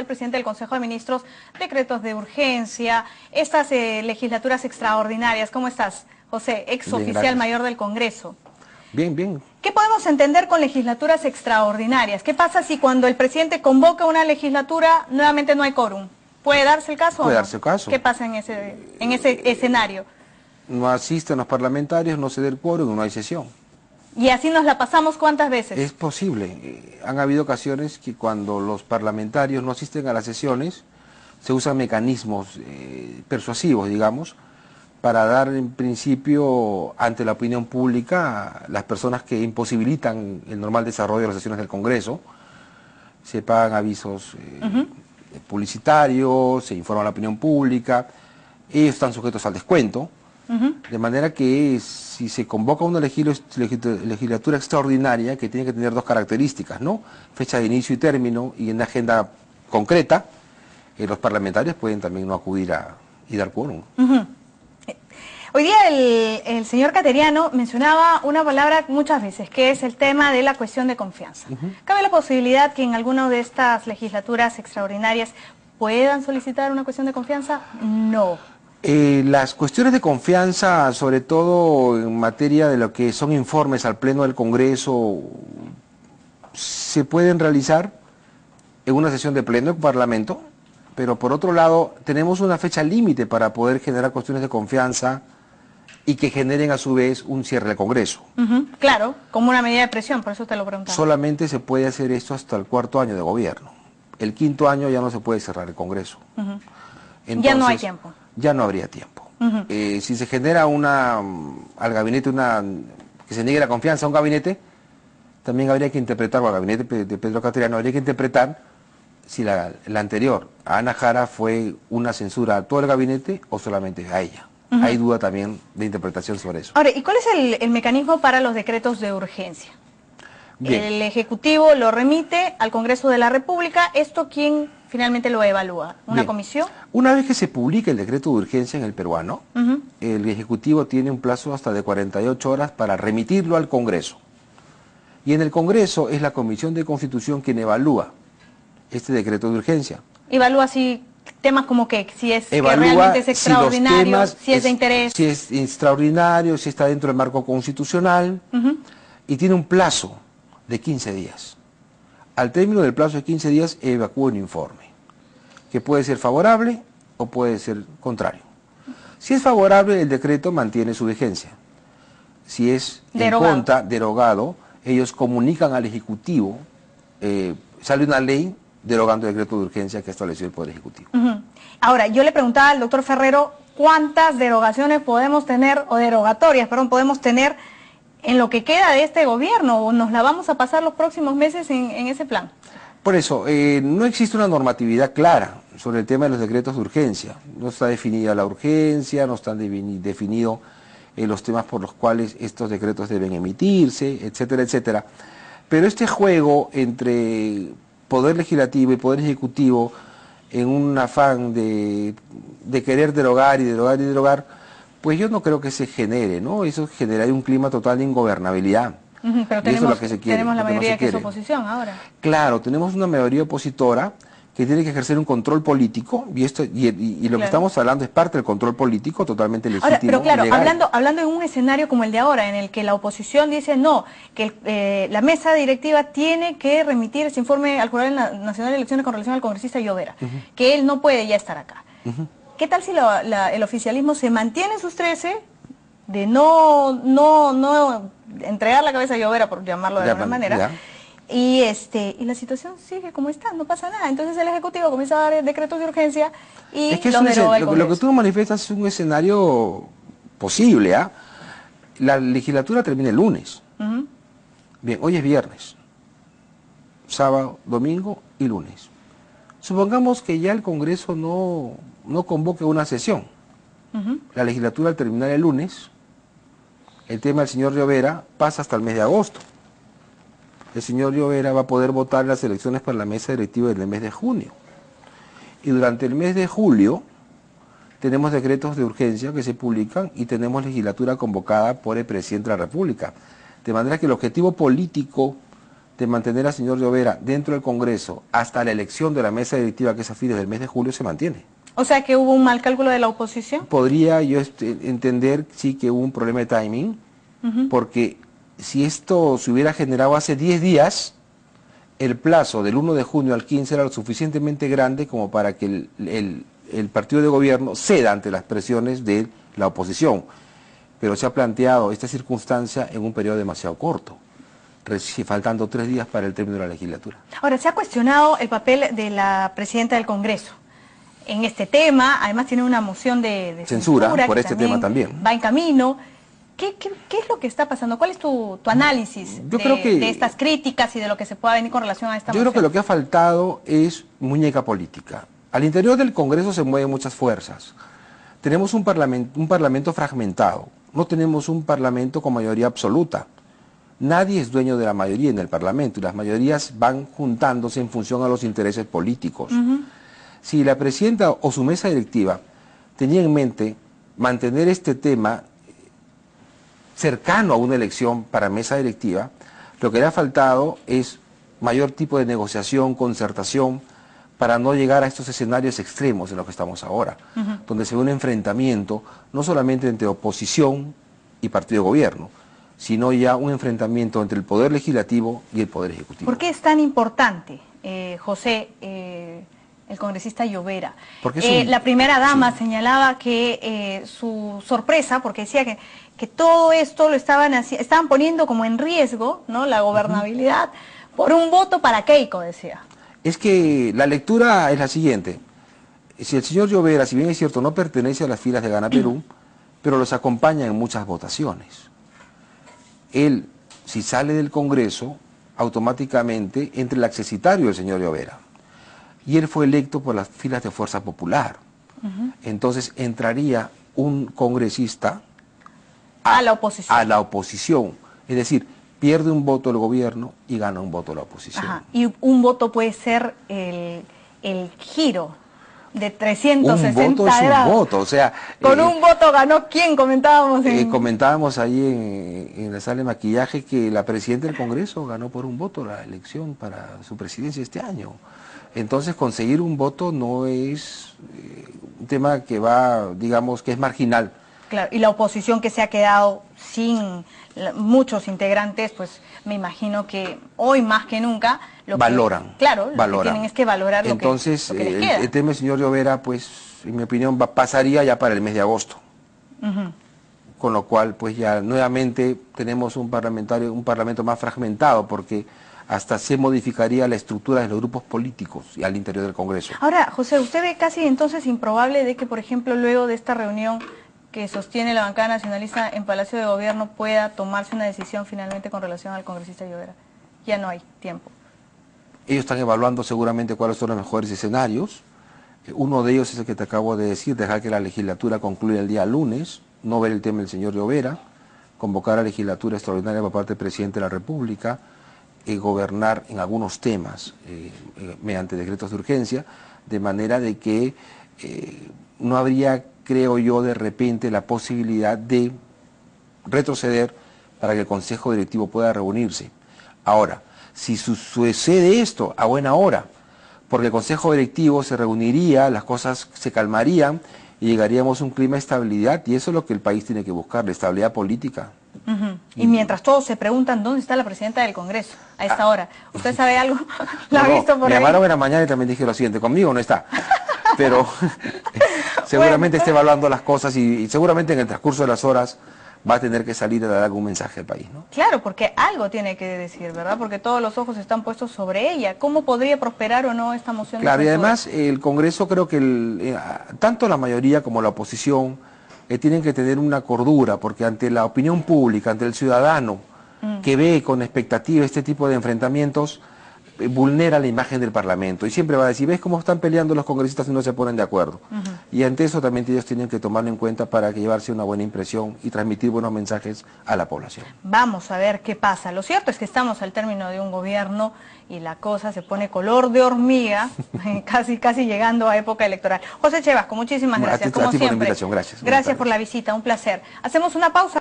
el presidente del Consejo de Ministros, decretos de urgencia, estas legislaturas extraordinarias. ¿Cómo estás, José, ex oficial mayor del Congreso? Bien, bien. ¿Qué podemos entender con legislaturas extraordinarias? ¿Qué pasa si cuando el presidente convoca una legislatura nuevamente no hay quórum? ¿Puede darse el caso o no? Puede darse el caso. ¿Qué pasa en ese escenario? No asisten los parlamentarios, no se da el quórum, no hay sesión. ¿Y así nos la pasamos cuántas veces? Es posible. Han habido ocasiones que cuando los parlamentarios no asisten a las sesiones, se usan mecanismos persuasivos, digamos, para dar en principio ante la opinión pública a las personas que imposibilitan el normal desarrollo de las sesiones del Congreso. Se pagan avisos publicitarios, se informa a la opinión pública, ellos están sujetos al descuento, de manera que si se convoca una legislatura extraordinaria, que tiene que tener dos características, ¿no? Fecha de inicio y término y una agenda concreta, los parlamentarios pueden también no acudir y dar quórum. Hoy día el señor Cateriano mencionaba una palabra muchas veces, que es el tema de la cuestión de confianza. ¿Cabe la posibilidad que en alguna de estas legislaturas extraordinarias puedan solicitar una cuestión de confianza? No. Las cuestiones de confianza, sobre todo en materia de lo que son informes al Pleno del Congreso, se pueden realizar en una sesión de Pleno del Parlamento, pero por otro lado tenemos una fecha límite para poder generar cuestiones de confianza y que generen a su vez un cierre del Congreso. Claro, como una medida de presión, por eso te lo preguntaba. Solamente se puede hacer esto hasta el 4º año de gobierno. El 5º año ya no se puede cerrar el Congreso. Entonces, ya no hay tiempo. Ya no habría tiempo. Si se genera al gabinete que se niegue la confianza a un gabinete, también habría que interpretar, o al gabinete de Pedro Cateriano, habría que interpretar si la anterior, a Ana Jara, fue una censura a todo el gabinete o solamente a ella. Hay duda también de interpretación sobre eso. Ahora, ¿y cuál es el mecanismo para los decretos de urgencia? Bien. El Ejecutivo lo remite al Congreso de la República. ¿Esto quién finalmente lo evalúa? ¿Una Bien. comisión? Una vez que se publica el decreto de urgencia en el peruano, el Ejecutivo tiene un plazo hasta de 48 horas para remitirlo al Congreso. Y en el Congreso es la Comisión de Constitución quien evalúa este decreto de urgencia. Evalúa si temas como que si es que realmente es extraordinario, si es de interés. Si es extraordinario, si está dentro del marco constitucional, y tiene un plazo de 15 días. Al término del plazo de 15 días evacúa un informe, que puede ser favorable o puede ser contrario. Si es favorable, el decreto mantiene su vigencia. Si es en contra, derogado, ellos comunican al Ejecutivo, sale una ley derogando el decreto de urgencia que estableció el Poder Ejecutivo. Ahora, yo le preguntaba al doctor Ferrero, ¿cuántas derogaciones podemos tener, o derogatorias, perdón, podemos tener en lo que queda de este gobierno? ¿O nos la vamos a pasar los próximos meses en ese plan? Por eso, no existe una normatividad clara sobre el tema de los decretos de urgencia. No está definida la urgencia, no están definidos los temas por los cuales estos decretos deben emitirse, etcétera, etcétera. Pero este juego entre Poder Legislativo y Poder Ejecutivo, en un afán de querer derogar y derogar y derogar, pues yo no creo que se genere, ¿no? Eso generaría un clima total de ingobernabilidad. Pero tenemos la mayoría que es oposición ahora. Claro, tenemos una mayoría opositora que tiene que ejercer un control político, y lo que estamos hablando es parte del control político totalmente legítimo. Ahora, pero claro, hablando en un escenario como el de ahora, en el que la oposición dice no, que la mesa directiva tiene que remitir ese informe al Jurado Nacional de Elecciones con relación al congresista Llovera, que él no puede ya estar acá. ¿Qué tal si el oficialismo se mantiene en sus 13 de no entregar la cabeza a Llovera, por llamarlo de alguna manera? Y la situación sigue como está, no pasa nada. Entonces el Ejecutivo comienza a dar decretos de urgencia y es que los deroga el Congreso. Lo que tú manifiestas es un escenario posible, ¿ah? La legislatura termina el lunes. Bien, hoy es viernes, sábado, domingo y lunes. Supongamos que ya el Congreso no convoque una sesión. La legislatura al terminar el lunes, el tema del señor Llovera pasa hasta el mes de agosto. El señor Llovera va a poder votar las elecciones para la mesa directiva del mes de junio. Y durante el mes de julio tenemos decretos de urgencia que se publican y tenemos legislatura convocada por el presidente de la República. De manera que el objetivo político de mantener al señor Llovera dentro del Congreso hasta la elección de la mesa directiva, que es a fines del mes de julio, se mantiene. O sea que hubo un mal cálculo de la oposición. Podría yo entender, sí, que hubo un problema de timing, porque si esto se hubiera generado hace 10 días, el plazo del 1 de junio al 15 era lo suficientemente grande como para que el partido de gobierno ceda ante las presiones de la oposición. Pero se ha planteado esta circunstancia en un periodo demasiado corto, faltando 3 días para el término de la legislatura. Ahora, se ha cuestionado el papel de la presidenta del Congreso en este tema. Además tiene una moción de censura por este tema también. Va en camino. ¿Qué es lo que está pasando? ¿Cuál es tu análisis de estas críticas y de lo que se pueda venir con relación a esta moción? Yo creo que lo que ha faltado es muñeca política. Al interior del Congreso se mueven muchas fuerzas. Tenemos un parlamento fragmentado. No tenemos un parlamento con mayoría absoluta. Nadie es dueño de la mayoría en el parlamento y las mayorías van juntándose en función a los intereses políticos. Si la presidenta o su mesa directiva tenía en mente mantener este tema cercano a una elección para mesa directiva, lo que le ha faltado es mayor tipo de negociación, concertación, para no llegar a estos escenarios extremos en los que estamos ahora, donde se ve un enfrentamiento no solamente entre oposición y partido de gobierno, sino ya un enfrentamiento entre el Poder Legislativo y el Poder Ejecutivo. ¿Por qué es tan importante, José, el congresista Llovera? La primera dama señalaba que su sorpresa, porque decía que todo esto lo estaban poniendo como en riesgo, ¿no?, la gobernabilidad, por un voto para Keiko, decía. Es que la lectura es la siguiente: si el señor Llovera, si bien es cierto, no pertenece a las filas de Gana Perú, pero los acompaña en muchas votaciones. Él, si sale del Congreso, automáticamente entra el accesitario del señor Llovera. Y él fue electo por las filas de Fuerza Popular. Entonces entraría un congresista a la oposición. A la oposición. Es decir, pierde un voto el gobierno y gana un voto la oposición. Y un voto puede ser el giro de 360 un voto es grados. Un voto, o sea... Con un voto ganó ¿quién? Comentábamos ahí en la sala de maquillaje que la presidenta del Congreso ganó por un voto la elección para su presidencia este año. Entonces conseguir un voto no es un tema que va, digamos, que es marginal. Claro, y la oposición que se ha quedado sin muchos integrantes, pues me imagino que hoy más que nunca valoran. Lo que tienen es que valorar Entonces, lo que les queda. El tema del señor Llovera, pues, en mi opinión, pasaría ya para el mes de agosto. Con lo cual, pues ya nuevamente tenemos un parlamento más fragmentado, porque hasta se modificaría la estructura de los grupos políticos y al interior del Congreso. Ahora, José, ¿usted ve casi entonces improbable de que, por ejemplo, luego de esta reunión que sostiene la bancada nacionalista en Palacio de Gobierno pueda tomarse una decisión finalmente con relación al congresista Llovera? Ya no hay tiempo. Ellos están evaluando seguramente cuáles son los mejores escenarios. Uno de ellos es el que te acabo de decir: dejar que la legislatura concluya el día lunes, no ver el tema del señor Llovera, convocar a la legislatura extraordinaria por parte del presidente de la República, gobernar en algunos temas mediante decretos de urgencia, de manera de que no habría, creo yo, de repente la posibilidad de retroceder para que el Consejo Directivo pueda reunirse. Ahora, si sucede esto a buena hora, porque el Consejo Directivo se reuniría, las cosas se calmarían y llegaríamos a un clima de estabilidad, y eso es lo que el país tiene que buscar, la estabilidad política. Y mientras todos se preguntan dónde está la presidenta del Congreso a esta hora, ¿usted sabe algo? ¿La ha visto por ahí? Me llamaron en la mañana y también dije lo siguiente: conmigo no está, pero seguramente esté evaluando las cosas y seguramente en el transcurso de las horas va a tener que salir a dar algún mensaje al país, ¿no? Claro, porque algo tiene que decir, ¿verdad? Porque todos los ojos están puestos sobre ella. ¿Cómo podría prosperar o no esta moción? Claro, y además el Congreso, creo que tanto la mayoría como la oposición tienen que tener una cordura, porque ante la opinión pública, ante el ciudadano que ve con expectativa este tipo de enfrentamientos, vulnera la imagen del Parlamento y siempre va a decir: ¿ves cómo están peleando los congresistas y no se ponen de acuerdo? Y ante eso también ellos tienen que tomarlo en cuenta para que llevarse una buena impresión y transmitir buenos mensajes a la población. Vamos a ver qué pasa. Lo cierto es que estamos al término de un gobierno y la cosa se pone color de hormiga, casi llegando a época electoral. José Chevasco, muchísimas gracias. Como siempre. Por la invitación, gracias. Gracias por la visita, un placer. Hacemos una pausa.